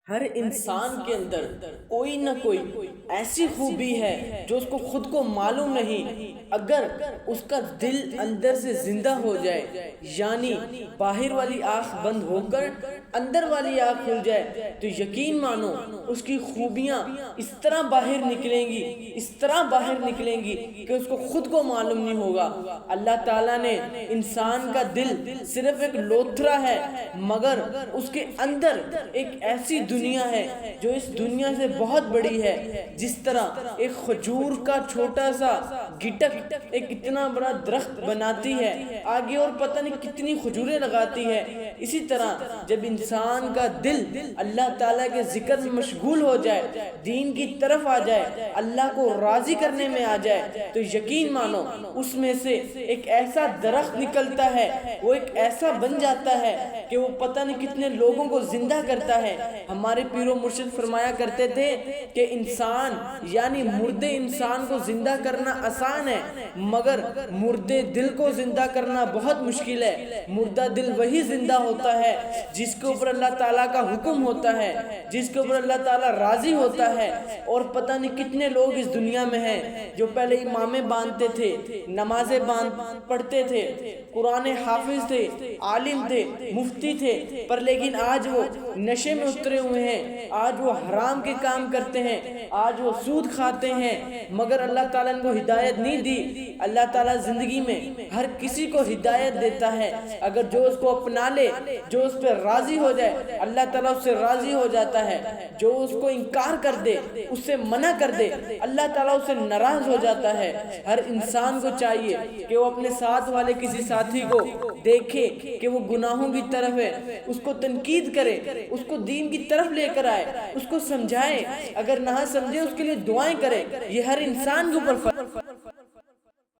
ہر انسان کے اندر کوئی نہ کوئی ایسی خوبی ہے جو اس کو خود کو معلوم نہیں۔ اگر اس کا دل اندر سے زندہ ہو جائے، یعنی باہر والی آنکھ بند ہو کر اندر والی آنکھ کھل جائے، تو یقین مانو اس کی خوبیاں اس طرح باہر نکلیں گی، اس طرح باہر نکلیں گی کہ اس کو خود کو معلوم نہیں ہوگا۔ اللہ تعالیٰ نے انسان کا دل صرف ایک لوتھرا ہے، مگر اس کے اندر ایک ایسی دنیا ہے جو اس دنیا سے بہت بڑی ہے۔ جس طرح ایک کھجور کا چھوٹا سا گٹک ایک اتنا بڑا درخت بناتی ہے، آگے اور پتہ نہیں کتنی کھجوریں لگاتی ہے، اسی طرح جب انسان کا دل اللہ تعالیٰ کے ذکر میں مشغول ہو جائے، دین کی طرف آ جائے، اللہ کو راضی کرنے میں آ جائے، تو یقین مانو اس میں سے ایک ایسا درخت نکلتا ہے، وہ ایک ایسا بن جاتا ہے کہ وہ پتہ نہیں کتنے لوگوں کو زندہ کرتا ہے۔ ہمارے پیر و مرشد فرمایا کرتے تھے کہ انسان یعنی مردے انسان کو زندہ کرنا آسان ہے، مگر مردے دل کو زندہ کرنا بہت مشکل ہے۔ مردہ دل وہی زندہ ہوتا ہے جس کے اوپر اللہ تعالیٰ کا حکم ہوتا ہے، جس کے اوپر اللہ تعالیٰ راضی ہوتا ہے۔ اور پتہ نہیں کتنے لوگ اس دنیا میں ہیں جو پہلے امامیں باندھتے تھے، نمازیں پڑھتے تھے، قرآن حافظ تھے، عالم تھے، مفتی تھے، پر لیکن آج وہ نشے میں اترے ہوئے ہیں، آج وہ حرام کے کام کرتے ہیں، آج وہ سود کھاتے ہیں، مگر اللہ تعالیٰ نے کو ہدایت نہیں دی۔ اللہ تعالیٰ زندگی میں ہر کسی کو ہدایت دیتا ہے، اگر جو اس کو اپنا لے، جو اس پہ راضی ہو جائے، اللہ تعالیٰ اس سے راضی ہو جاتا ہے۔ جو اس کو انکار کر دے، اس سے منع کر دے، اللہ تعالیٰ اس سے ناراض ہو جاتا ہے۔ ہر انسان کو چاہیے کہ وہ اپنے ساتھ والے کسی ساتھی کو دیکھے کہ وہ گناہوں کی طرف ہے، اس کو تنقید کرے، اس کو دین کی طرف لے کر آئے، اس کو سمجھائے، اگر نہ سمجھے اس کے لیے دعائیں کرے۔ یہ ہر انسان کے اوپر فرض